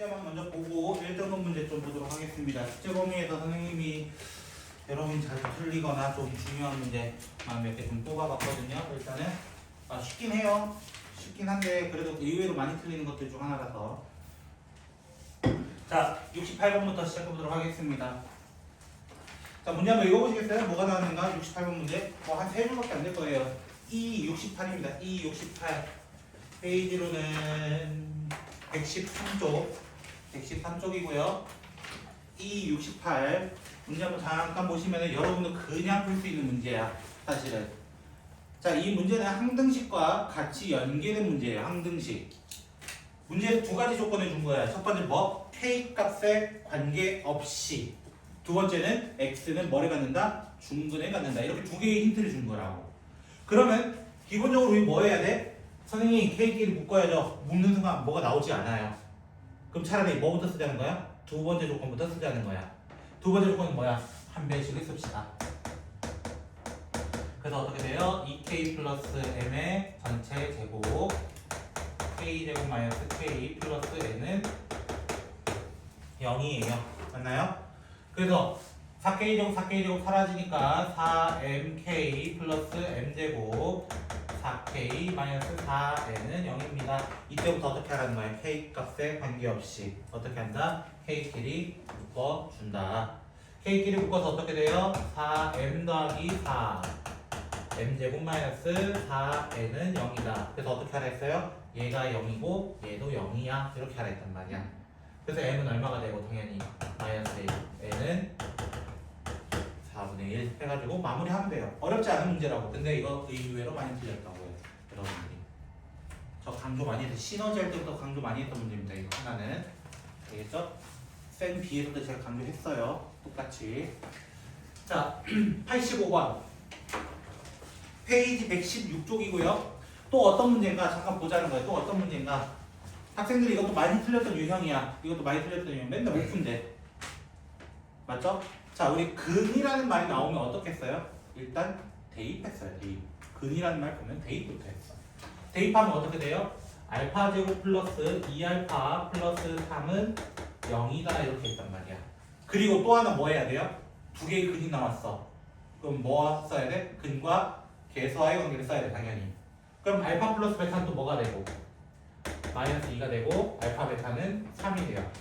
문제만 먼저 보고 1등급 문제 좀 보도록 하겠습니다. 숙제 범위에서 선생님이 여러분이 자주 틀리거나 좀 중요한 문제만 몇 개 좀 뽑아봤거든요. 일단은 쉽긴 해요. 쉽긴 한데 그래도 의외로 많이 틀리는 것들 중 하나라서. 자, 68번부터 시작해보도록 하겠습니다. 자, 문제 한번 읽어보시겠어요? 뭐가 나왔는가? 68번 문제 뭐 한 3줄밖에 안 될 거예요. E68입니다. E68 페이지로는 113쪽이고요. E68 문제 한번 잠깐 보시면 여러분도 그냥 풀 수 있는 문제야. 사실은. 자, 이 문제는 항등식과 같이 연계된 문제예요. 항등식. 문제 두 가지 조건을 준 거야. 첫 번째 뭐? K 값에 관계없이. 두 번째는 X는 뭐를 갖는다? 중근에 갖는다. 이렇게 두 개의 힌트를 준 거라고. 그러면 기본적으로 우리 뭐 해야 돼? 선생님이 K끼리 묶어야죠. 묶는 순간 뭐가 나오지 않아요. 그럼 차라리 뭐부터 쓰자는 거야? 두 번째 조건부터 쓰자는 거야. 두 번째 조건은 뭐야? 한 변식을 씁시다. 그래서 어떻게 돼요? 2K 플러스 M의 전체 제곱 K제곱 마이너스 K 플러스 N은 0이에요. 맞나요? 그래서 4K제곱 4K제곱 사라지니까 4MK 플러스 M제곱 4K 마이너스 4N은 0입니다. 이때부터 어떻게 하라는 거예요? K 값에 관계없이 어떻게 한다? K끼리 묶어준다. K끼리 묶어서 어떻게 돼요? 4M 더하기 4 M제곱 마이너스 4N은 0이다. 그래서 어떻게 하라 했어요? 얘가 0이고 얘도 0이야. 이렇게 하라 했단 말이야. 그래서 M은 얼마가 되고 당연히 마이너스 1 N은 4분의 1 해가지고 마무리하면 돼요. 어렵지 않은 문제라고. 근데 이거 의외로 많이 틀렸다고 해요. 여러분들이. 저 강조 많이 해서 시너지 할 때부터 강조 많이 했던 문제입니다. 이거 하나는. 알겠죠? 생 B에서도 제가 강조했어요. 똑같이. 자, 85번. 페이지 116쪽이고요. 또 어떤 문제인가 잠깐 보자는 거예요. 또 어떤 문제인가. 학생들이 이것도 많이 틀렸던 유형이야. 이것도 많이 틀렸던 유형. 맨날 못 푼대. 맞죠? 자, 우리 근이라는 말이 나오면 어떻게 써요? 일단 대입했어요. 대입. 근이라는 말 보면 대입부터 했어. 대입하면 어떻게 돼요? 알파 제곱 플러스 2알파 플러스 3은 0이다 이렇게 했단 말이야. 그리고 또 하나 뭐 해야 돼요? 두 개의 근이 나왔어. 그럼 뭐 써야 돼? 근과 계수와의 관계를 써야 돼 당연히. 그럼 알파 플러스 베타는 또 뭐가 되고? 마이너스 2가 되고 알파 베타는 3이 돼요.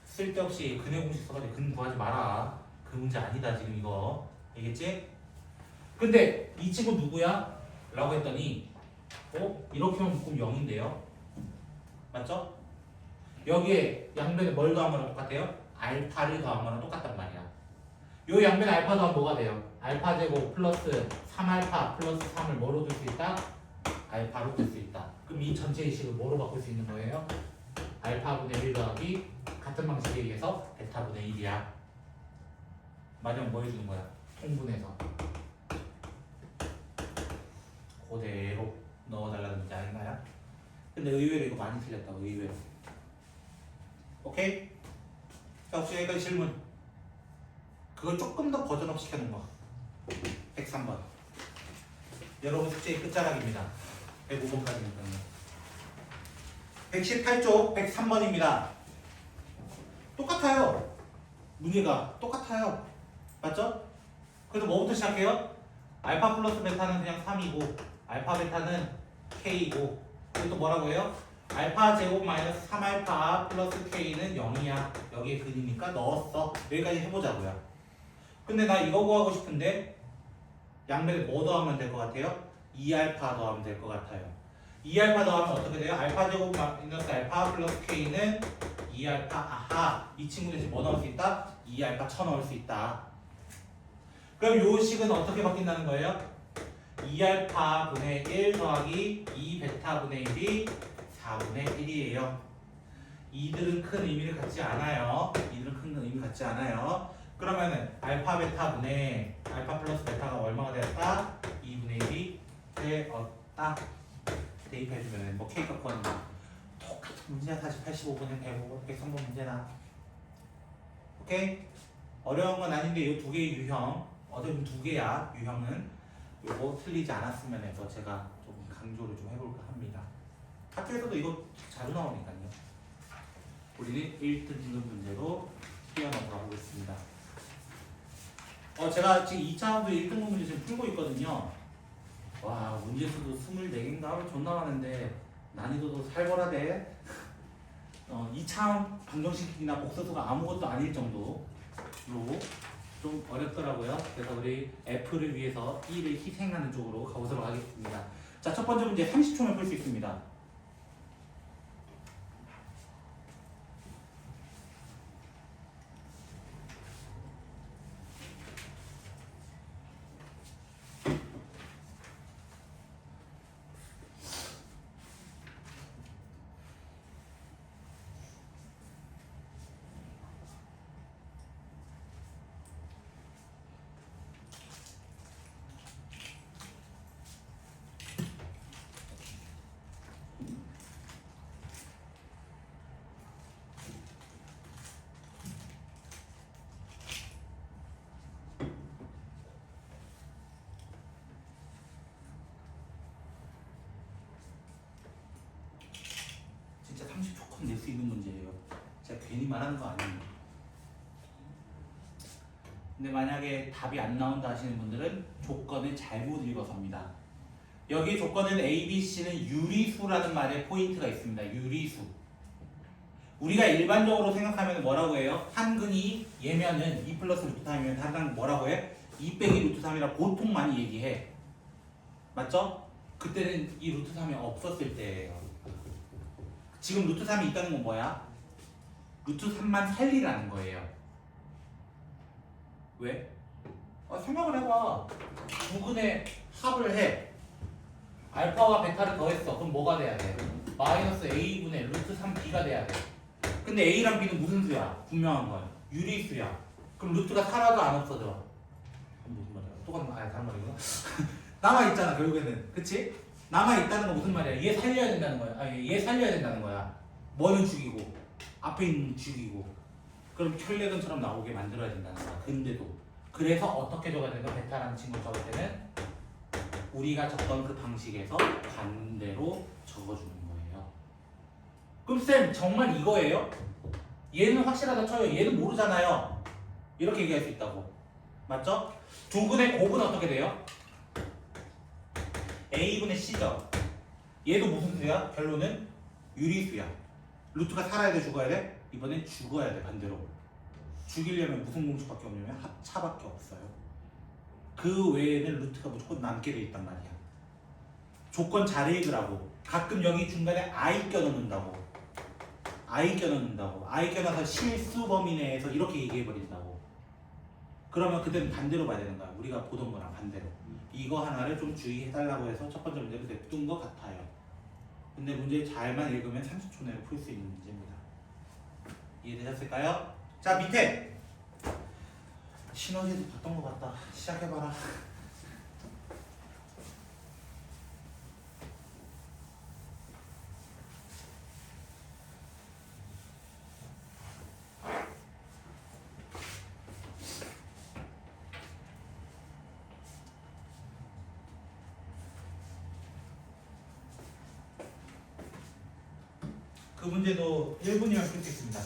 쓸데없이 근의 공식 써가지고 근 구하지 마라. 그 문제 아니다 지금 이거. 알겠지? 근데 이 친구 누구야? 라고 했더니 이렇게만 묶으면 0인데요. 맞죠? 여기에 양변에 뭘 더한 거랑 똑같아요? 알파를 더한 거랑 똑같단 말이야. 요 양변에 알파 더하면 뭐가 돼요? 알파 제곱 플러스 3알파 플러스 3을 뭐로 둘 수 있다? 알파로 둘 수 있다. 그럼 이 전체의 식을 뭐로 바꿀 수 있는 거예요? 알파분의 1 더하기 같은 방식에 의해서 베타분의 1이야. 마지막 뭐 해주는 거야? 통분해서 그대로 넣어달라는 문제 아닌가요? 근데 의외로 이거 많이 틀렸다고. 의외로. 오케이? 자, 혹시 여기까지 질문? 그걸 조금 더 버전업 시켜놓은 거 103번 여러분 숙제의 끝자락입니다. 105번까지니까요. 118쪽 103번입니다. 똑같아요. 문제가 똑같아요. 맞죠? 그래서 뭐부터 시작해요? 알파 플러스 베타는 그냥 3이고 알파 베타는 K이고 그리고 또 뭐라고 해요? 알파 제곱 마이너스 3알파 플러스 K는 0이야. 여기에 근이니까 넣었어. 여기까지 해보자고요. 근데 나 이거 구하고 싶은데 양변에 뭐 더하면 될 것 같아요? 2알파 더하면 될 것 같아요. 2알파 더하면 어떻게 돼요? 알파 제곱 마이너스 알파 플러스 K는 2알파. 아하, 이 친구 대신 뭐 넣을 수 있다? 2알파 쳐넣을 수 있다. 그럼 요 식은 어떻게 바뀐다는 거예요? 2알파 분의 1 더하기 2베타분의 1이 4분의 1이에요. 이들은 큰 의미를 갖지 않아요. 이들은 큰 의미를 갖지 않아요. 그러면은 알파 베타분의 알파 플러스 베타가 얼마가 되었다? 2분의 1이 되었다. 대입해주면 뭐 K값 구하는 거 똑같은 문제야. 사실 85번에 105번, 103번 문제나. 오케이? 어려운 건 아닌데 이 두 개의 유형, 어차피 두 개야. 유형은 요거 틀리지 않았으면 해서 제가 조금 강조를 좀 해볼까 합니다. 학교에서도 이거 자주 나오니까요. 우리는 1등 등급 문제로 뛰어넘어가 보겠습니다. 제가 지금 2차원도 1등급 문제 지금 풀고 있거든요. 와, 문제수도 24개인가 존나 많은데 난이도도 살벌하대. 2차원 방정식이나 복사수가 아무것도 아닐 정도로 좀 어렵더라고요. 그래서 우리 F를 위해서 E를 희생하는 쪽으로 가보도록 하겠습니다. 자, 첫 번째 문제 30초면 풀 수 있습니다. 진짜 30초컷 낼 수 있는 문제예요. 제가 괜히 말하는 거 아니에요. 근데 만약에 답이 안 나온다 하시는 분들은 조건을 잘못 읽어서입니다. 여기 조건은 A, B, C는 유리수라는 말에 포인트가 있습니다. 유리수. 우리가 일반적으로 생각하면 뭐라고 해요? 한근이 얘면은 2 플러스 루트 3이면 항상 뭐라고 해? 2 빼기 루트 3이라 보통 많이 얘기해. 맞죠? 그때는 이 루트 3이 없었을 때예요. 지금 루트 3이 있다는 건 뭐야? 루트 3만 살리라는 거예요. 왜? 생각을 해봐. 두 근의 합을 해. 알파와 베타를 더했어. 그럼 뭐가 돼야 돼? 마이너스 A분의 루트 3B가 돼야 돼. 근데 A랑 B는 무슨 수야? 분명한 거야. 유리수야. 그럼 루트가 살아도 안 없어져. 무슨 말이야? 똑같은 거 다른 말이구나. 남아있잖아 결국에는. 그치? 남아있다는 건 무슨 말이야? 얘 살려야 된다는 거야. 얘 살려야 된다는 거야. 뭐는 죽이고 앞에 있는 죽이고. 그럼 혈레근처럼 나오게 만들어야 된다는 거야. 근데도 그래서 어떻게 적어야 되나? 베타라는 친구를 적을 때는 우리가 적던 그 방식에서 반대로 적어주는 거예요. 그럼 쌤 정말 이거예요? 얘는 확실하다 쳐요. 얘는 모르잖아요. 이렇게 얘기할 수 있다고. 맞죠? 두 근의 곱은 어떻게 돼요? A분의 C죠. 얘도 무슨 수야? 결론은 유리수야. 루트가 살아야 돼, 죽어야 돼? 이번엔 죽어야 돼, 반대로. 죽이려면 무슨 공식밖에 없냐면 합차밖에 없어요. 그 외에는 루트가 무조건 남게 돼 있단 말이야. 조건 잘 읽으라고. 가끔 여기 중간에 I 껴넣는다고. I 껴넣어서 실수 범위 내에서 이렇게 얘기해버린다고. 그러면 그때는 반대로 봐야 되는 거야. 우리가 보던 거랑 반대로. 이거 하나를 좀 주의해달라고 해서 첫 번째 문제로 냅둔 것 같아요. 근데 문제 잘만 읽으면 30초 내로 풀 수 있는 문제입니다. 이해되셨을까요? 자, 밑에 시너지도 봤던 것 같다. 시작해봐라. 그 문제도 1분이면 풀 수 있습니다.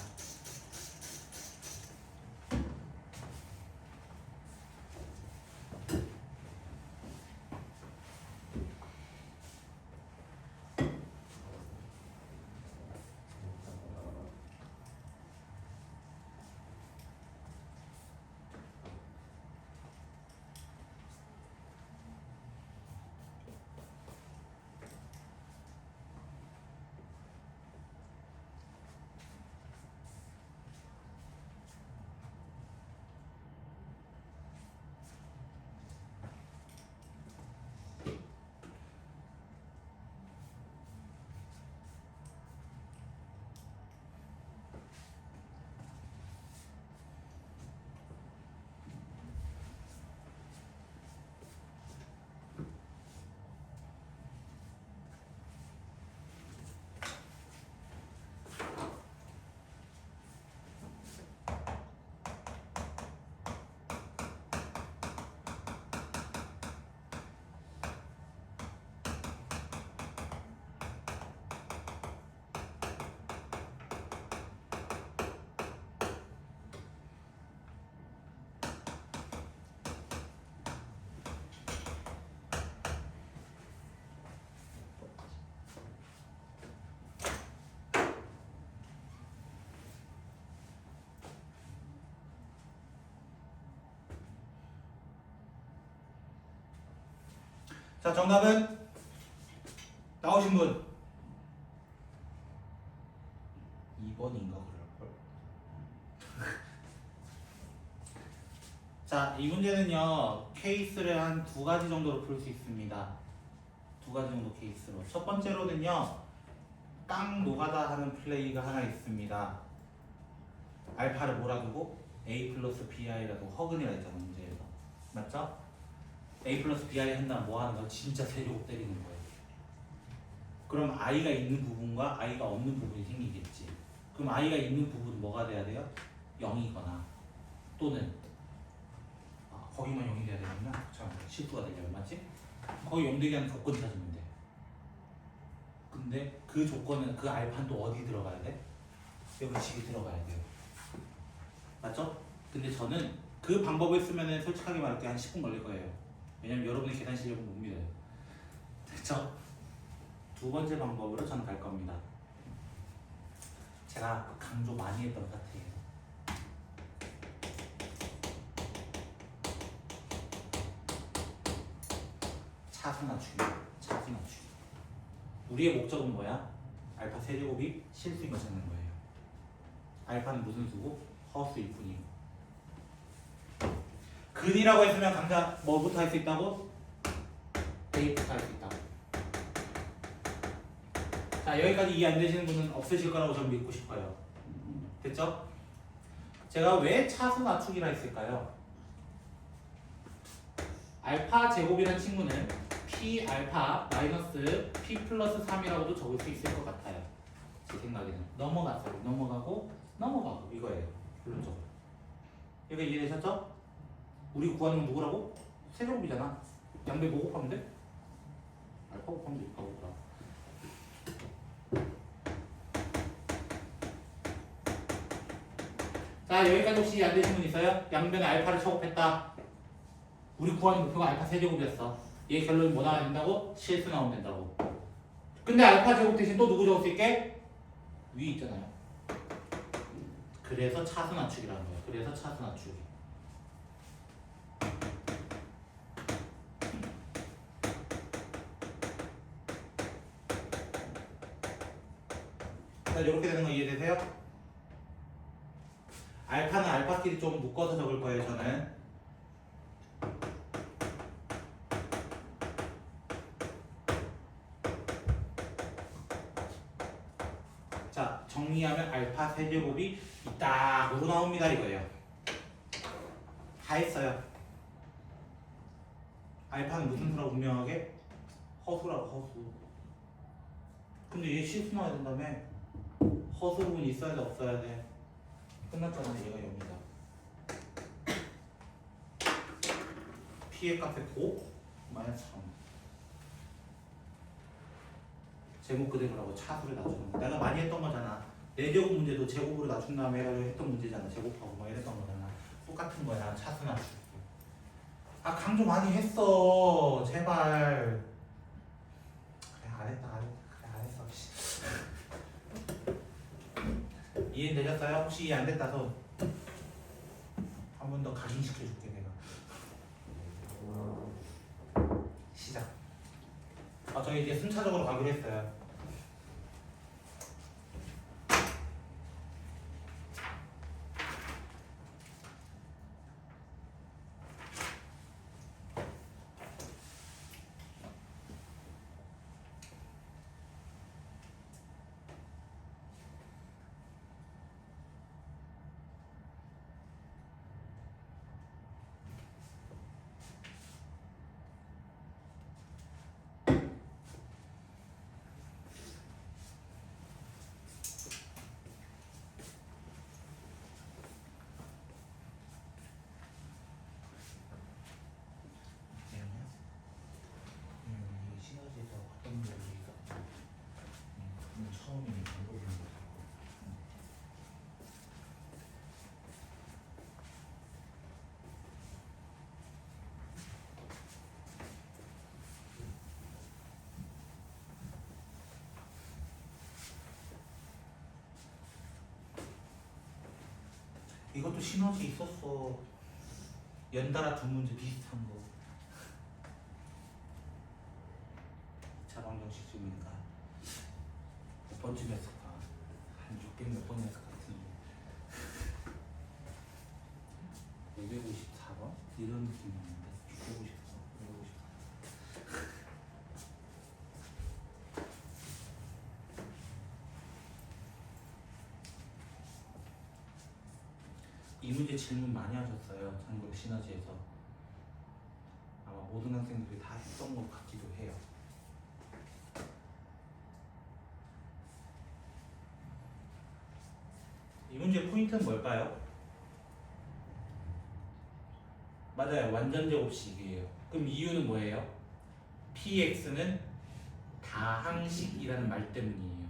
자, 정답은 나오신 분 2번인가 그럴걸. 자, 이 문제는요 케이스를 한 두 가지 정도로 풀 수 있습니다. 두 가지 정도 케이스로. 첫 번째로는요 땅 노가다 하는 플레이가 하나 있습니다. 알파를 몰아두고 a 플러스 bi라고 허근이라 했잖아 문제에서. 맞죠? a 플러스 bi 한다면 뭐 하는 거야? 진짜 세제곱 때리는 거예요. 그럼 i가 있는 부분과 i가 없는 부분이 생기겠지. 그럼 i가 있는 부분은 뭐가 돼야 돼요? 0이거나 또는 거기만 0이 돼야 되겠나? 참 실수가 되려면 맞지? 거기 0 되게 하는 조건 찾으면 돼. 근데 그 조건은 그 알파는 또 어디 들어가야 돼? 여기 식이 들어가야 돼요. 맞죠? 근데 저는 그 방법을 쓰면은 솔직하게 말할게 한 10분 걸릴 거예요. 왜냐면 여러분의 계산 실력은 못 믿어요. 됐죠? 두 번째 방법으로 저는 갈 겁니다. 제가 강조 많이 했던 파트예요. 차수 낮추기. 차수 낮추기. 우리의 목적은 뭐야? 알파 세제곱이 실수인 거 찾는 거예요. 알파는 무슨 수고? 허수일 뿐이고. 근이라고 했으면 강자 뭐부터 할 수 있다고? 대입부터 할 수 있다고. 자, 여기까지 이해 안 되시는 분은 없으실 거라고 저는 믿고 싶어요. 됐죠? 제가 왜 차수 낮추기라 했을까요? 알파 제곱이라는 친구는 p 알파 마이너스 p 플러스 3이라고도 적을 수 있을 것 같아요. 제 생각에는. 넘어갔어요. 넘어가고 이거예요. 결론적으로. 여기 이해되셨죠? 우리 구하는 건 누구라고? 세제곱이잖아. 양배 뭐 곱하면 돼? 알파 곱하면 돼. 알파 곱하면. 자, 여기까지 혹시 안 되신 분 있어요? 양변에 알파를 처곱했다. 우리 구하는 목표가 알파 세제곱이었어. 얘 결론이 뭐 나와야 된다고? 실수 나오면 된다고. 근데 알파 제곱 대신 또 누구 적을 수 있게? 위 있잖아요. 그래서 차수 낮추기라는 거예요. 그래서 차수 낮추기. 자, 이렇게 되는 거 이해되세요? 알파는 알파끼리 좀 묶어서 적을 거예요, 저는. 자, 정리하면 알파 세제곱이 이따구로 나옵니다, 이거예요. 다 했어요. 알파는 무슨 수라고 분명하게? 허수라고, 허수. 근데 얘 실수 나와야 된다며? 허수 부분이 있어야 돼, 없어야 돼? 끝났잖아요. 얘가 0이다. P의 값에 9 마이너스 3. 제목 그대로라고 차수를 낮추는 거. 내가 많이 했던 거잖아. 4제곱 문제도 제곱으로 낮춘 다음에 했던 문제잖아. 제곱하고 막 이랬던 거잖아. 똑같은 거야. 차수 낮추기. 아, 강조 많이 했어. 제발. 그래, 안 했다. 그래, 안 했어. 이해되셨어요? 혹시 이해 안 됐다서 한 번 더 각인시켜줄게 내가. 시작. 저희 이제 순차적으로 가기로 했어요. 이것도 시너지 있었어. 연달아 두 문제 비슷한 거. 제곱씩쯤이니까 몇 번쯤이었을까? 한 600 몇 번이었을 것 같은데 554번? 이런 느낌이었는데 654, 554. 이 문제 질문 많이 하셨어요. 참고로 시너지에서 아마 모든 학생들이 다 했던 것 같기도 해요. 이 문제 포인트는 뭘까요? 맞아요. 완전 제곱식이에요. 그럼 이유는 뭐예요? px는 다항식이라는 말 때문이에요.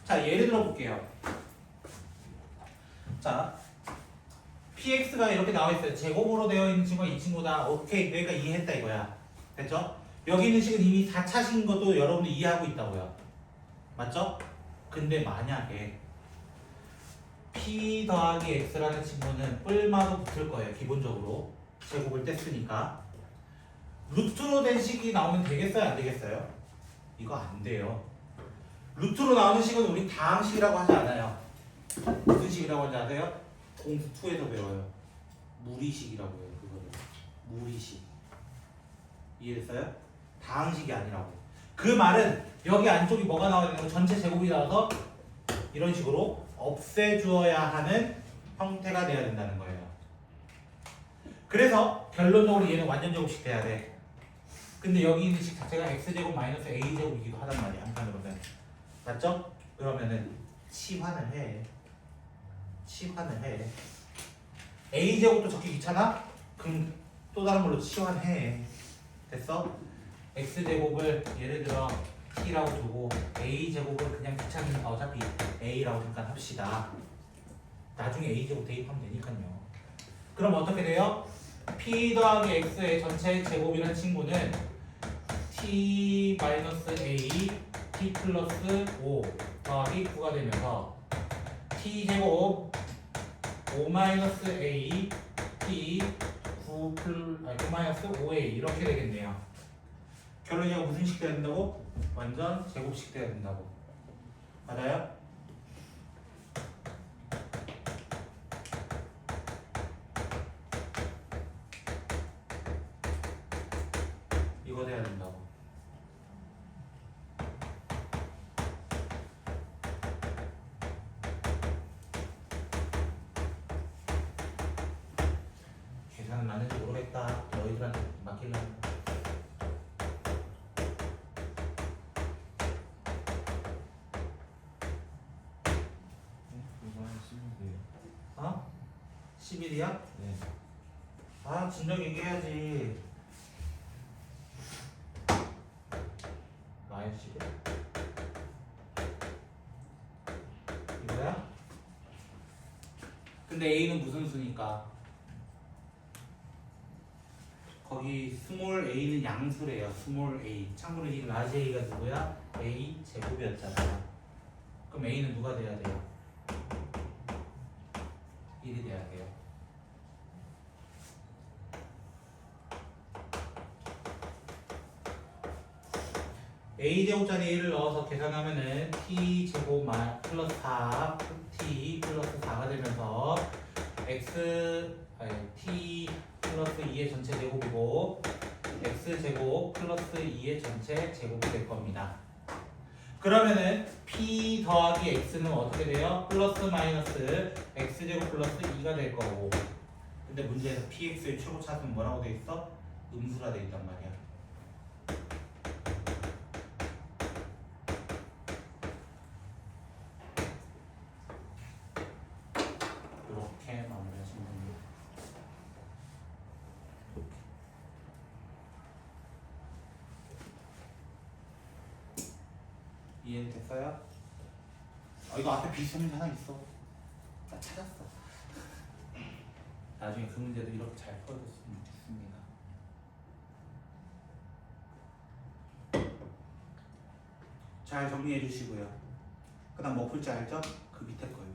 자, 예를 들어 볼게요. 자, px가 이렇게 나와 있어요. 제곱으로 되어 있는 친구가 이 친구다. 오케이, 여기가 이해했다 이거야. 됐죠? 여기 있는 식은 이미 4차식인 것도 여러분들 이해하고 있다고요. 맞죠? 근데 만약에 p 더하기 x라는 친구는 뿔마도 붙을 거예요. 기본적으로 제곱을 뗐으니까 루트로 된 식이 나오면 되겠어요? 안 되겠어요? 이거 안 돼요. 루트로 나오는 식은 우리 다항식이라고 하지 않아요. 무슨 식이라고 하지 아세요? 공수 2에서 배워요. 무리식이라고 해요. 그거를 무리식. 이해됐어요? 다항식이 아니라고. 그 말은 여기 안쪽이 뭐가 나와야 되는 거 전체 제곱이 나와서 이런 식으로 없애주어야 하는 형태가 돼야 된다는 거예요. 그래서 결론적으로 얘는 완전 제곱식 돼야 돼. 근데 여기 있는 식 자체가 x제곱 마이너스 a제곱이기도 하단 말이야. 한편으로는. 맞죠? 그러면은 치환을 해. 치환을 해. a제곱도 적기 귀찮아? 그럼 또 다른 걸로 치환해. 됐어? x제곱을 예를 들어 t라고 두고 a제곱을 그냥 귀찮으니까 어차피 a라고 잠깐 합시다. 나중에 a제곱 대입하면 되니까요. 그럼 어떻게 돼요? p 더하기 x의 전체 제곱이라는 친구는 t-a t 플러스 5 더하기 9가 되면서 t제곱 5-a t 9 마이너스 5a 이렇게 되겠네요. 결론이 무슨 식 돼야 된다고? 완전 제곱식 돼야 된다고. 맞아요? 이거 돼야 된다고. 계산은 맞는지 모르겠다. 너희들한테 맡기려고. 이번엔 11이에요. 어? 11이야? 네. 아, 진작 얘기해야지. 마이너스 11? 이거야? 근데 A는 무슨 수니까? 거기 스몰 a는 양수래요. 스몰 a. 참고로 이 라지 a가 누구야? a 제곱이었잖아. 그럼 a는 누가 돼야 돼요? 1이 돼야 돼요. a 제곱자리에 1을 넣어서 계산하면은 t 제곱 플러스 4 t 플러스 4가 되면서 t 플러스 2의 전체 제곱이고 x 제곱 플러스 2의 전체 제곱이 될 겁니다. 그러면은 p 더하기 x는 어떻게 돼요? 플러스 마이너스 x 제곱 플러스 2가 될 거고. 근데 문제에서 px의 최고차는 뭐라고 돼 있어? 음수라 돼 있단 말이야. 이렇게 마무리하시면 됩니다. 이해는 됐어요? 이거 앞에 비슷한 문제 하나 있어. 나 찾았어. 나중에 그 문제도 이렇게 잘 풀어줬으면 좋겠습니다. 잘 정리해 주시고요. 그 다음 뭐 풀지 알죠? 그 밑에 거예요.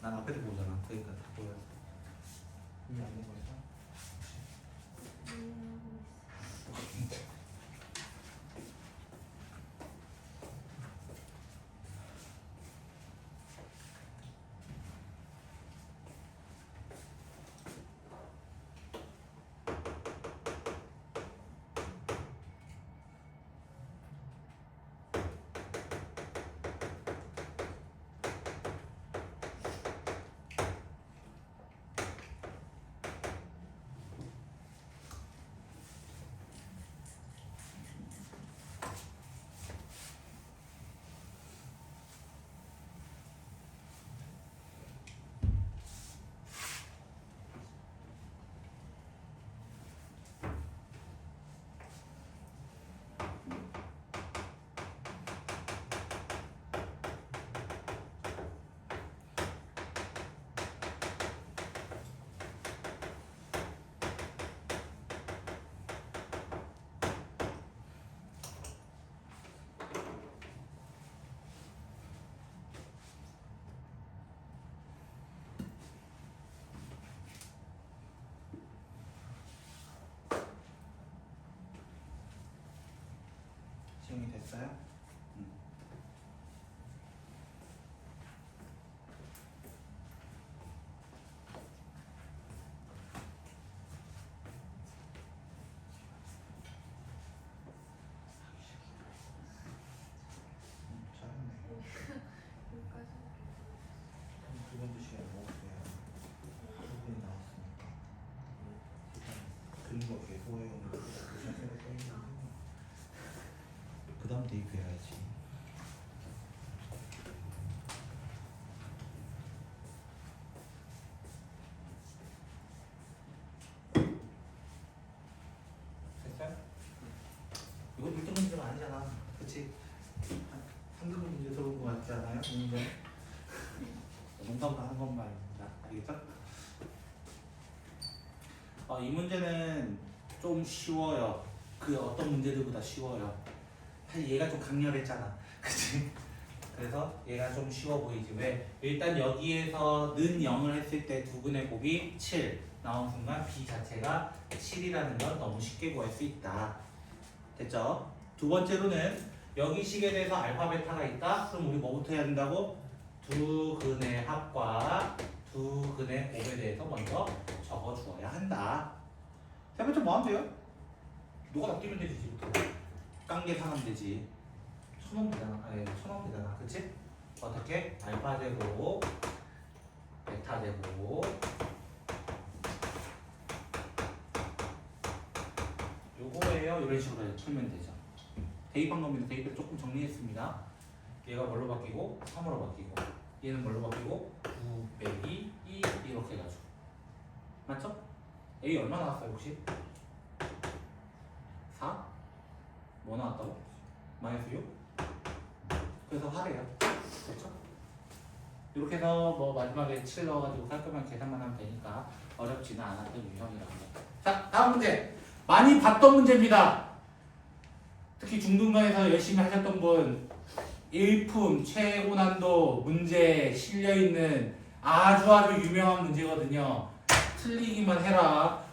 난 앞에도 보잖아. 그러니까 다 보여. 이해 안 되고 있어? 시험이 됐어요? 잘했네. 두 번째 시간에 먹었어요. 두 분이 나왔으니까. 근거 계속해요. 그 다음 대입해야지. 됐어요? 이거 1등 문제가 아니잖아. 그치? 3등 문제 들어온 거 같지 않아요? 문제? 농담도 한 것만입니다. 알겠죠? 이 문제는 좀 쉬워요. 그 어떤 문제들보다 쉬워요. 사실 얘가 좀 강렬했잖아. 그치? 그래서 얘가 좀 쉬워 보이지. 왜? 일단 여기에서 는 0을 했을 때 두 분의 곱이 7 나온 순간 b 자체가 7이라는 건 너무 쉽게 구할 수 있다. 됐죠? 두 번째로는 여기 식에 대해서 알파 베타가 있다. 그럼 우리 뭐부터 해야 된다고? 두 근의 합과 두 근의 곱에 대해서 먼저 적어 주어야 한다. 세 번째 뭐 하면 돼요? 누가 다 뛰면 되지 지금부터. 깡계상하면 되지. 천원 되잖아. 천원 되잖아. 그치? 어떻게? 알파 제곱 베타 제곱 요거예요. 이런 식으로 풀면 되죠. 대입한 겁니다. 대입을 조금 정리했습니다. 얘가 뭘로 바뀌고 3으로 바뀌고 얘는 뭘로 바뀌고 9 빼기 2 이렇게 해가지고 맞죠? A 얼마 나왔어요 혹시? 4? 뭐 나왔다고? 마이너스 6? 그래서 하래요. 그렇죠? 이렇게 해서 뭐 마지막에 7 넣어가지고 깔끔하게 계산만 하면 되니까 어렵지는 않았던 유형이라고 합니다. 자, 다음 문제. 많이 봤던 문제입니다. 특히 중등반에서 열심히 하셨던 분 일품 최고난도 문제에 실려있는 아주 유명한 문제거든요. 틀리기만 해라.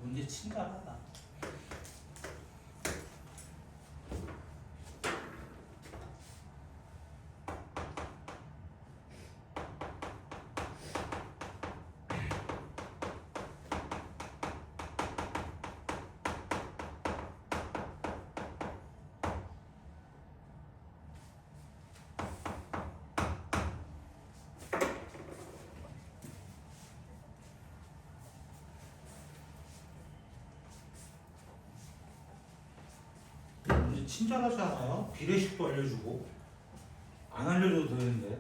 문제 친절하다. 친절하지 않아요? 비례식도 알려주고 안 알려줘도 되는데.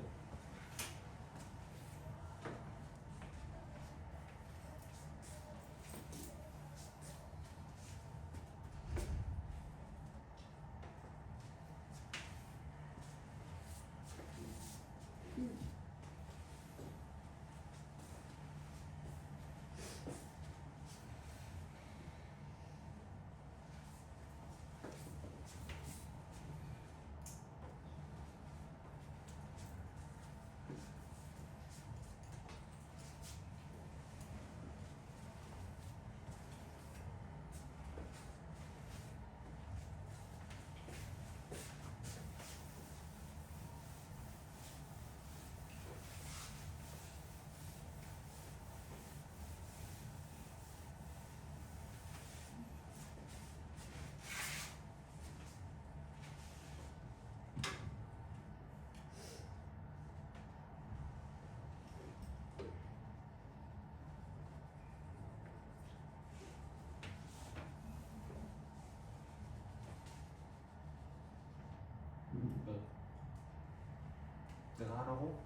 내가 하라고?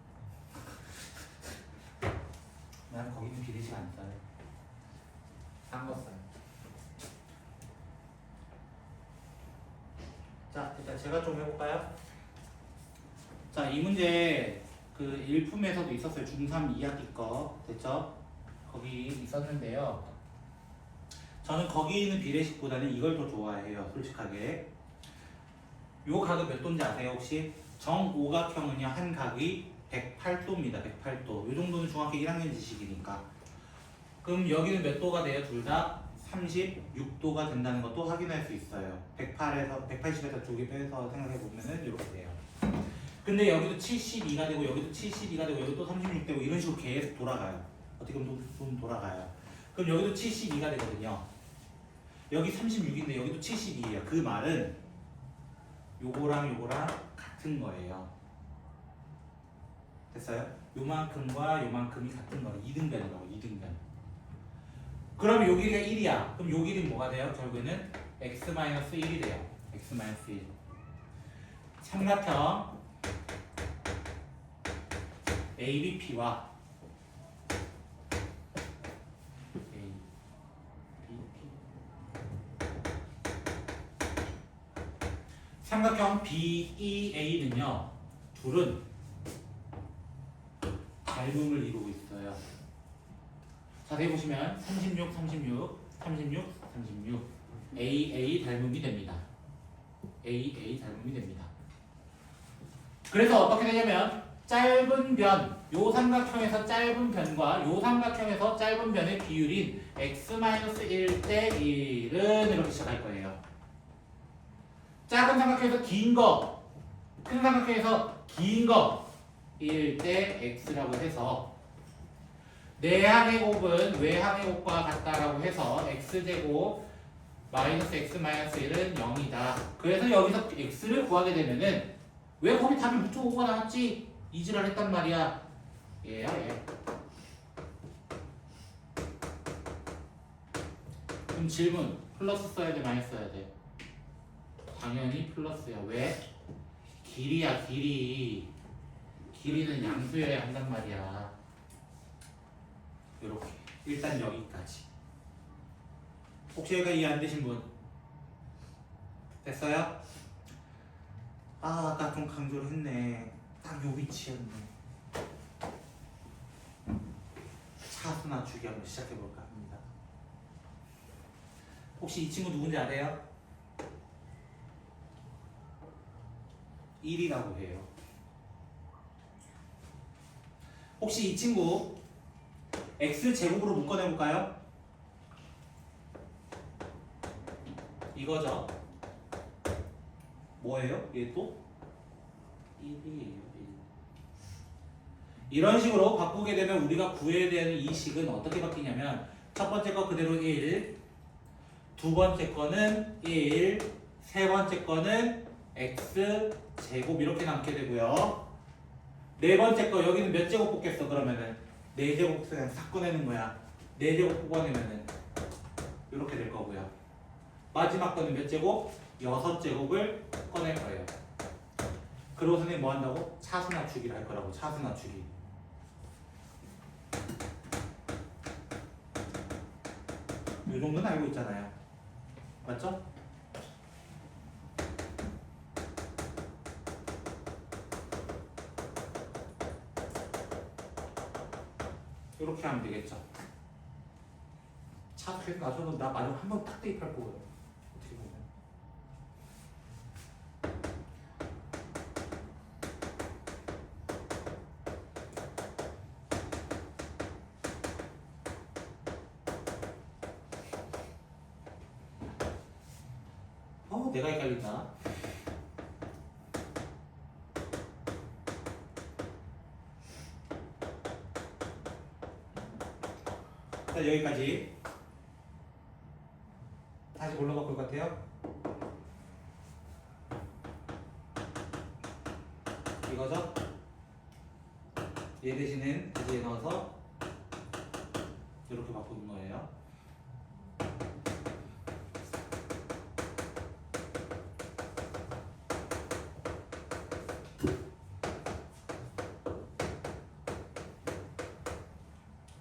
난 거기는 비례식 안 써요. 딴 거 써요. 자, 일단 제가 좀 해볼까요? 자, 이 문제 그 일품에서도 있었어요. 중3 2학기 거 됐죠? 거기 있었는데요. 저는 거기 있는 비례식보다는 이걸 더 좋아해요. 솔직하게. 요 각은 몇 도인지 아세요 혹시? 정오각형은요 한 각이 108도입니다. 108도. 요 정도는 중학교 1학년 지식이니까. 그럼 여기는 몇 도가 돼요? 둘 다 36도가 된다는 것도 확인할 수 있어요. 180에서 두 개 빼서 생각해 보면은 이렇게 돼요. 근데 여기도 72가 되고 여기도 72가 되고 여기도 36 되고 이런 식으로 계속 돌아가요. 어떻게 보면 좀 돌아가요. 그럼 여기도 72가 되거든요. 여기 36인데 여기도 72예요. 그 말은 요거랑 요거랑 같은 거예요. 됐어요? 요만큼과 요만큼이 같은 거예요. 2등변이라고 2등변. 그럼 요 길이가 1이야. 그럼 요 길이는 뭐가 돼요? 결국에는 x-1이 돼요. x-1. 삼각형 ABP와 삼각형 BEA는요 둘은 닮음을 이루고 있어요. 자세히 보시면 36, 36, 36, 36 AA 닮음이 됩니다. AA 닮음이 됩니다. 그래서 어떻게 되냐면 짧은 변, 요 삼각형에서 짧은 변과 요 삼각형에서 짧은 변의 비율인 x-1대 1은 이렇게 시작할 거예요. 작은 삼각형에서 긴 거, 큰 삼각형에서 긴 거 1대 x라고 해서 내항의 곱은 외항의 곱과 같다라고 해서 x제곱 마이너스 x-1은 0이다. 그래서 여기서 x를 구하게 되면은 왜 거기 답이 무조건 5가 나왔지? 이지랄 했단 말이야. 얘야 얘. 그럼 질문 플러스 써야 돼 마이너스 써야 돼? 당연히 플러스야. 왜? 길이야 길이. 길이는 양수여야 한단 말이야. 요렇게 일단 여기까지. 혹시 여기가 이해 안 되신 분? 됐어요? 아 아까 좀 강조를 했네. 딱 요 위치였네. 차수 낮추기 한번 시작해볼까 합니다. 혹시 이 친구 누군지 알아요? 1이라고 해요. 혹시 이 친구 x제곱으로 묶어내볼까요? 이거죠. 뭐예요? 얘 또? 1이에요. 1. 이런 식으로 바꾸게 되면 우리가 구해야 되는 이 식은 어떻게 바뀌냐면 첫 번째 거 그대로 1, 두 번째 거는 1, 세 번째 거는 x제곱 이렇게 남게 되고요. 네 번째 거 여기는 몇 제곱 뽑겠어 그러면은 4제곱 그냥 싹 꺼내는 거야. 4제곱 뽑아내면은 이렇게 될 거고요. 마지막 거는 몇 제곱? 6제곱을 꺼낼 거예요. 그리고 선생님 뭐 한다고? 차수 낮추기를 할 거라고. 차수 낮추기. 이 정도는 알고 있잖아요. 맞죠? 이렇게 하면 되겠죠. 차수 낮춰도 나 마지막 한 번 딱 대입할 거예요. 어떻게 보면. 내가 헷갈린다. 자, 여기까지. 다시 골라 바꿀 것 같아요. 이거죠? 얘 대신엔 여기에 넣어서 이렇게 바꾸는 거예요.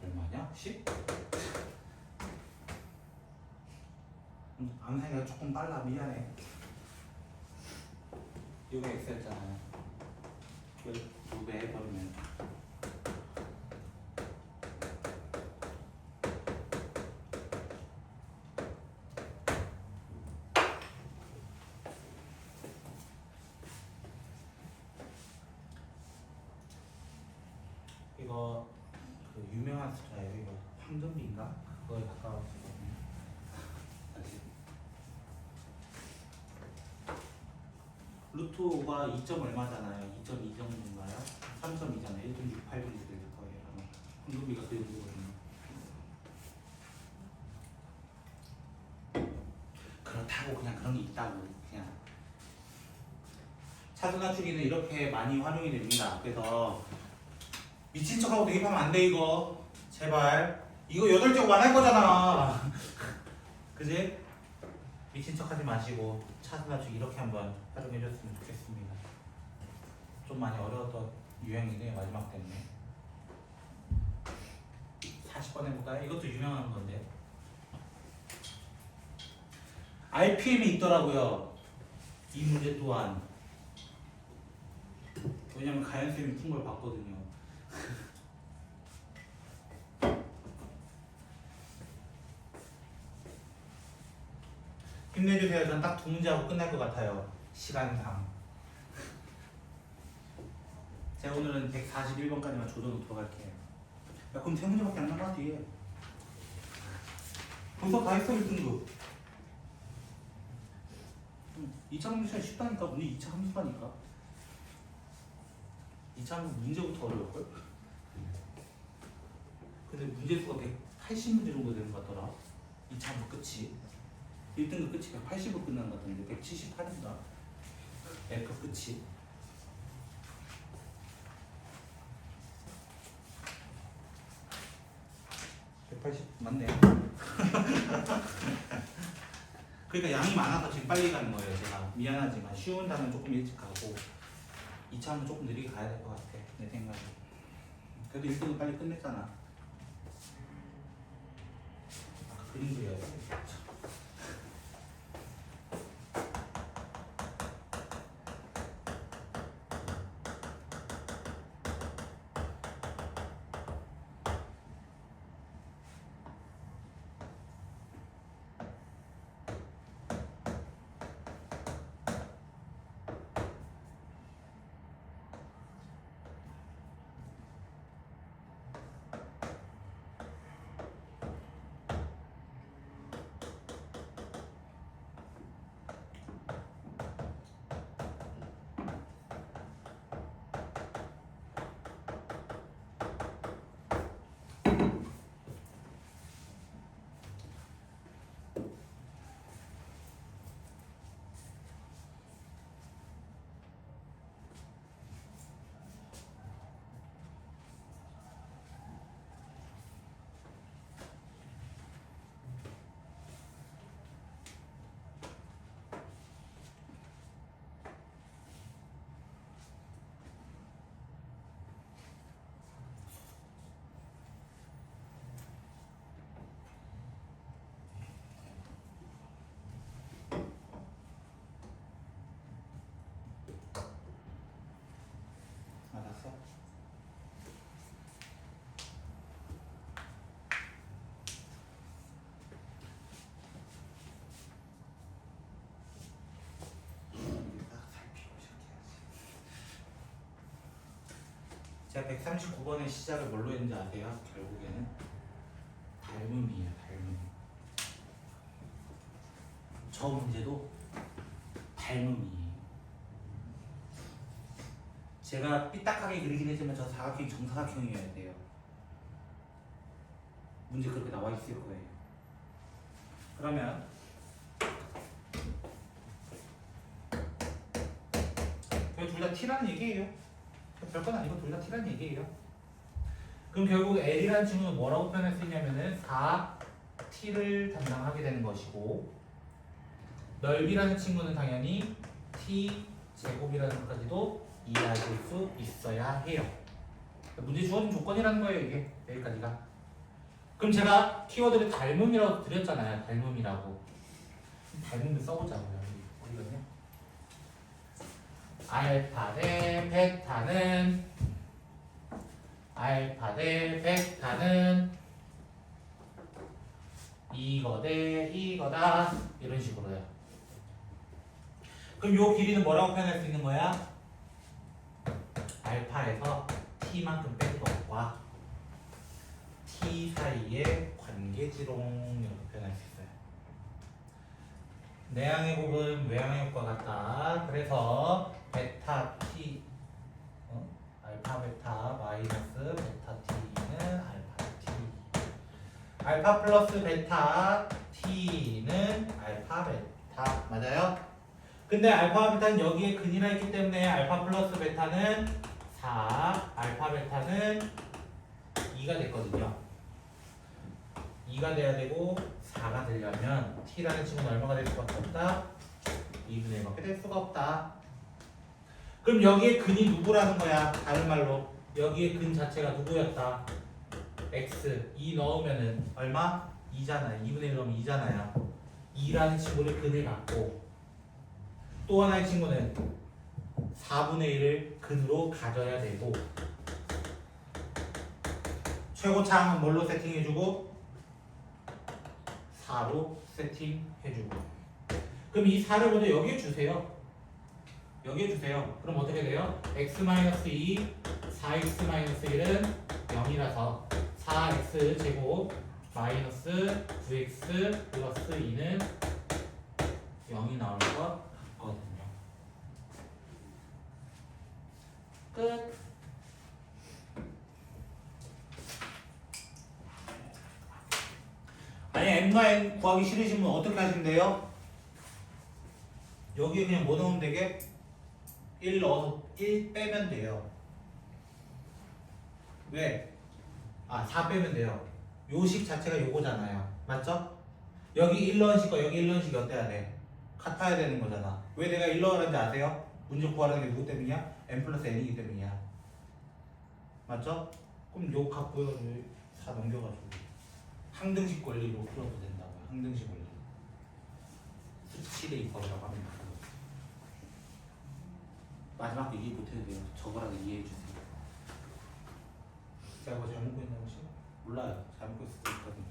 얼마냐? 10? 암산이가 조금 빨라. 미안해. 이거 X였잖아요. 2배 해버리면 이거 그 유명한 숫자예요. 이거 황금비인가? 그거에 가까웠거든요. 루트 5가 2점 얼마잖아요. 2.2 정도인가요? 3.2잖아요. 1.68 정도 될 거예요. 아마 황금비가 그 정도거든요. 그렇다고 그냥 그런 게 있다고 그냥. 차수 낮추기는 이렇게 많이 활용이 됩니다. 그래서 미친 척하고 대입하면 안 돼 이거. 제발. 이거 8제곱 안 할 거잖아. 그지? 미친 척하지 마시고 차수 낮추기 이렇게 한번 활용해 줬으면 좋겠습니다. 좀 많이 어려웠던 유형이네 마지막 때문에. 40번 해볼까요? 이것도 유명한 건데. RPM이 있더라고요. 이 문제 또한. 왜냐면 가연쌤이 푼 걸 봤거든요. 힘내주세요. 전 딱 2문제하고 끝날 것 같아요. 시간상. 제가 오늘은 141번까지만 조져놓도록 할게요. 야, 그럼 3문제밖에 안 남아 뒤에. 벌써 다 했어 1등급. 2차 함수가 쉽다니까. 문제 2차 함수라니까. 2차 함수 문제부터 어려울걸? 근데 문제수가 180문제 정도 되는 것 같더라. 2차 함수 끝이. 1등급 끝이 180으로 끝나는 것 같은데 178인가? F 끝이. 맞네. 그러니까 양이 많아서 지금 빨리 가는 거예요. 제가 미안하지만 쉬운 단은 조금 일찍 가고 2차는 조금 느리게 가야 될 것 같아. 내 생각에. 그래도 1등은 빨리 끝냈잖아. 아까 그림 그려야 돼. 제가 139번의 시작을 뭘로 했는지 아세요? 결국에는 닮음이에요. 닮음. 저 문제도 닮음이에요. 제가 삐딱하게 그리긴 했지만 저 사각형이 정사각형이어야 돼요. 문제 그렇게 나와 있을 거예요. 그러면 둘 다 T라는 얘기예요. 별건 아니고 둘 다 T라는 얘기예요. 그럼 결국 L이라는 친구는 뭐라고 표현할 수 있냐면은 4T를 담당하게 되는 것이고, 넓이라는 친구는 당연히 T 제곱이라는 것까지도 이해하실 수 있어야 해요. 문제 주어진 조건이라는 거예요, 이게. 여기까지가. 그럼 제가 키워드를 닮음이라고 드렸잖아요. 닮음이라고. 닮음을 써보자고요. 우리거든요. 알파 대 베타는 이거 대 이거다. 이런 식으로요. 그럼 요 길이는 뭐라고 표현할 수 있는 거야? 알파에서 t만큼 뺀 것과 t 사이의 관계지롱 이렇게 표현할 수 있어요. 내항의 곱은 외항의 곱과 같다. 그래서 베타 t 알파 베타 마이너스 베타 t는 알파 t, 알파 플러스 베타 t는 알파 베타. 맞아요? 근데 알파 베타는 여기에 근이라 했기 때문에 알파 플러스 베타는 4, 알파 베타는 2가 됐거든요. 2가 돼야 되고 4가 되려면 t라는 친구는 얼마가 될 수밖에 없다? 2분의 1밖에 될 수가 없다. 그럼 여기에 근이 누구라는 거야? 다른 말로 여기에 근 자체가 누구였다? x 2 넣으면은 얼마? 2잖아요. 2분의 1 넣으면 2잖아요. 2라는 친구를 근에 갖고 또 하나의 친구는 4분의 1을 근으로 가져야 되고, 최고차항은 뭘로 세팅해주고? 4로 세팅해주고. 그럼 이 4를 먼저 여기에 주세요. 여기에 주세요. 그럼 어떻게 돼요? x-2, 4x-1은 0이라서 4x 제곱 마이너스 9x 플러스 2는 0이 나올 것 같거든요. 끝. 아니 m과 n 구하기 싫으시면 어떻게 하시면 돼요? 여기에 그냥 뭐 넣으면 되게? 1 넣어서 1 빼면 돼요. 왜? 4 빼면 돼요. 요식 자체가 요거잖아요. 맞죠? 여기 1 넣은 식과 여기 1 넣은 식이 어때야 돼? 같아야 되는 거잖아. 왜 내가 1 넣으라는지 아세요? 문제 구하라는 게 누구 때문이야? n 플러스 n이기 때문이야. 맞죠? 그럼 요 갖고요. 4 넘겨가지고 항등식 권리로 풀어도 된다고요. 항등식 권리. 수치 대입법이라고 합니다. 마지막 얘기 못해도 돼요. 저거라도 이해해주세요. 제가 뭐 잘못 보였나 혹시? 몰라요. 잘못 보일 수도 있거든요.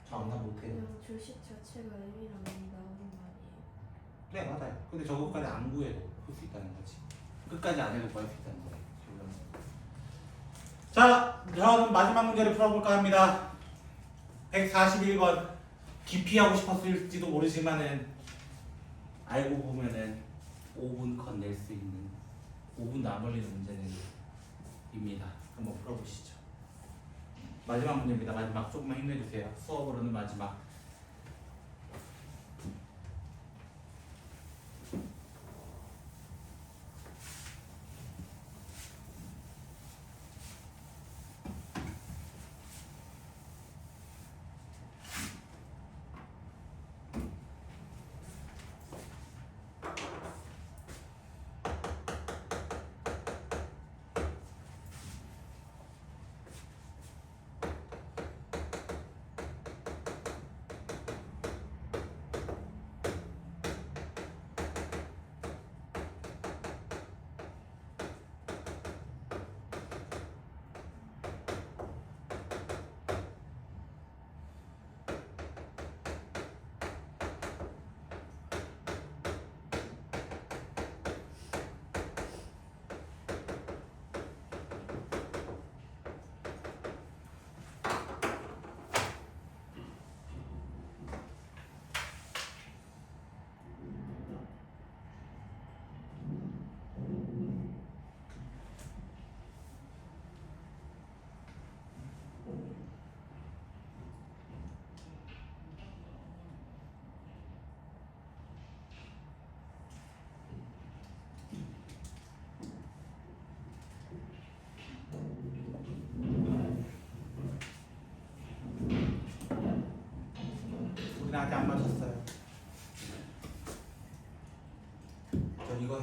저 암산 못해요. 그냥 주식 자체가 M이랑 N 나오는 거 아니에요? 네 맞아요. 근데 저거까지 안 구해도 풀 수 있다는 거지. 끝까지 안 해도 구할 수 있다는 거예요. 자, 그럼 마지막 문제를 풀어볼까 합니다. 141번. 기피하고 싶었을지도 모르지만은 알고 보면은 5분 건넬 수 있는 5분도 안 걸리는 문제는 입니다. 한번 풀어보시죠. 마지막 문제입니다. 마지막 조금만 힘내주세요. 수업으로는 마지막.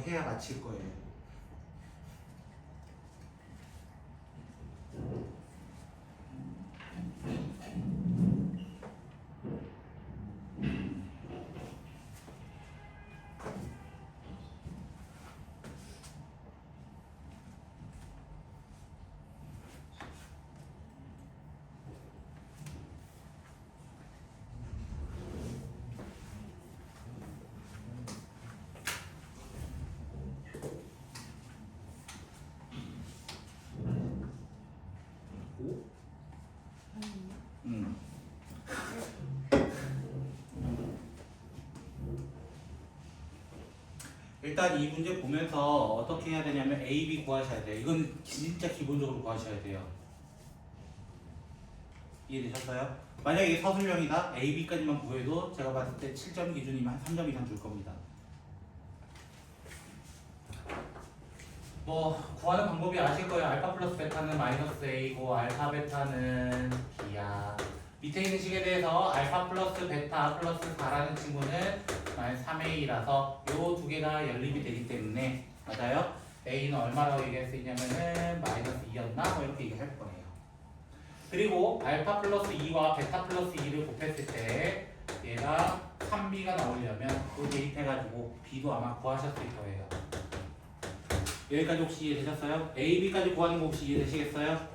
해야 마칠 거예요. 음. 일단 이 문제 보면서 어떻게 해야 되냐면 A, B 구하셔야 돼요. 이건 진짜 기본적으로 구하셔야 돼요. 이해되셨어요? 만약에 이게 서술형이다 A, B까지만 구해도 제가 봤을 때 7점 기준이면 한 3점 이상 줄 겁니다. 뭐 구하는 방법이 아실 거예요. 알파 플러스 베타는 마이너스 A고 알파 베타는 B야. 밑에 있는 식에 대해서 알파 플러스 베타 플러스 4라는 친구는 마이너스 3A라서 요 두 개가 연립이 되기 때문에 맞아요? A는 얼마라고 얘기할 수 있냐면은 마이너스 2였나? 뭐 이렇게 얘기할 거예요. 그리고 알파 플러스 2와 베타 플러스 2를 곱했을 때 얘가 3B가 나오려면 또 대입해가지고 B도 아마 구하셨을 거예요. 여기까지 혹시 이해되셨어요? A, B까지 구하는 거 혹시 이해되시겠어요?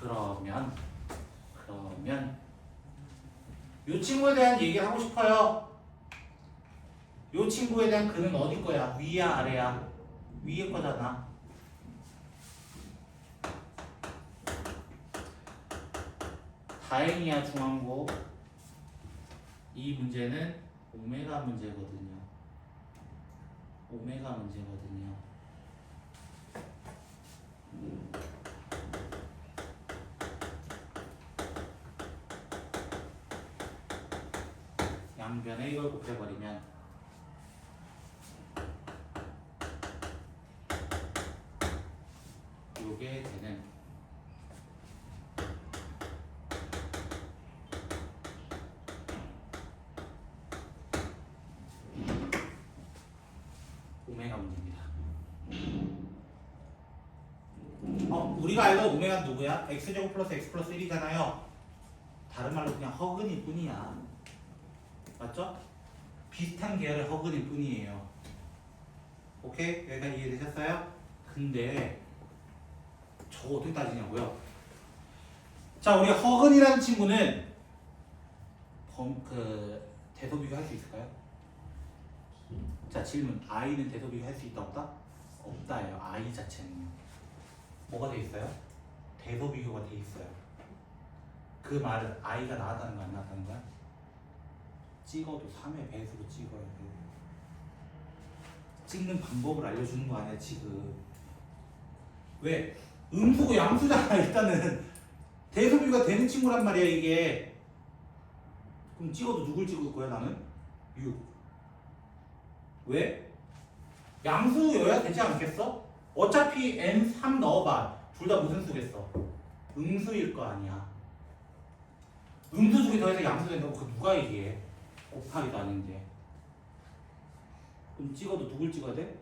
그러면 이 친구에 대한 얘기를 하고 싶어요. 이 친구에 대한 그는 어디 거야? 위야 아래야? 위에 거잖아. 다행이야 중앙고. 이 문제는 오메가 문제거든요. 오메가 문제거든요. 양변에 이걸 곱해버리면 요게 되는 오메가 문제입니다. 우리가 알던 오메가는 누구야? x제곱 플러스 x 플러스 1이잖아요. 다른 말로 그냥 허근일 뿐이야. 맞죠? 비슷한 계열의 허근일 뿐이에요. 오케이? 여기까지 이해되셨어요? 근데 저거 어떻게 따지냐고요? 자, 우리 허근이라는 친구는 대소 비교할 수 있을까요? 자, 질문. i는 대소 비교할 수 있다 없다? 없다예요. i 자체는요. 뭐가 돼 있어요? 대소 비교가 돼 있어요. 그 말은 i가 나왔다는 거 안 나왔다는 거야? 찍어도 3의 배수로 찍어야 돼. 찍는 방법을 알려주는 거 아니야 지금. 왜? 음수고 양수잖아. 일단은 대소비가 되는 친구란 말이야 이게. 그럼 찍어도 누굴 찍을 거야 나는? 6. 왜? 양수여야 되지 않겠어? 어차피 n3 넣어봐. 둘 다 무슨 수겠어? 음수일 거 아니야. 음수 중에 더해서 양수 된다고 그 누가 얘기해? 곱하기도 아닌데. 그럼 찍어도 누굴 찍어야 돼?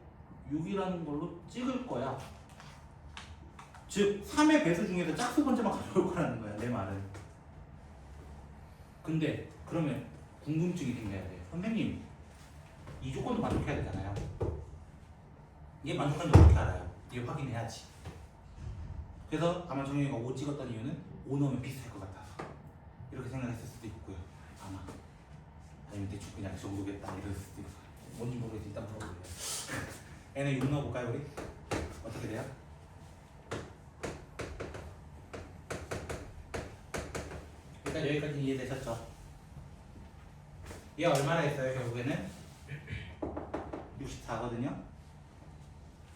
6이라는 걸로 찍을 거야. 즉 3의 배수 중에서 짝수 번째만 가져올 거라는 거야 내 말은. 근데 그러면 궁금증이 생겨야 돼. 선생님 이 조건도 만족해야 되잖아요. 얘 만족하는지 어떻게 알아요? 얘 확인해야지. 그래서 아마 정영이가 5 찍었던 이유는 5 넣으면 비슷할 것 같아서 이렇게 생각했을 수도 있고요. 아마 아니면 대충 그냥 저 모르겠다 이럴 수도 있고. 뭔지 모르겠지. 일단 물어볼게요. 얘네 6 넣어볼까요 우리? 어떻게 돼요? 일단 여기까지 이해되셨죠? 얘 얼마나 했어요 결국에는? 64거든요?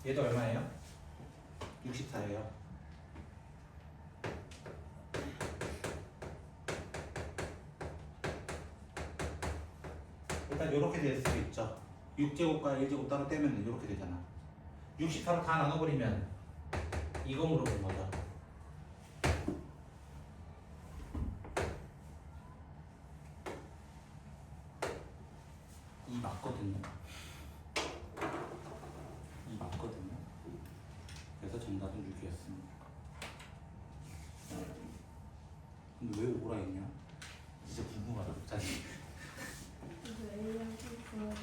얘도 얼마예요? 64예요. 일단 이렇게 될 수도 있죠. 6제곱과 1제곱 따로 떼면 이렇게 되잖아. 64로 다 나눠버리면 이거 물어본 거죠. 이 맞거든. 맞거든요. 2 맞거든요. 그래서 정답은 6이었습니다. 근데 왜 5라 했냐? 진짜 궁금하다, 갑자기. 그래서 A랑 B 구하면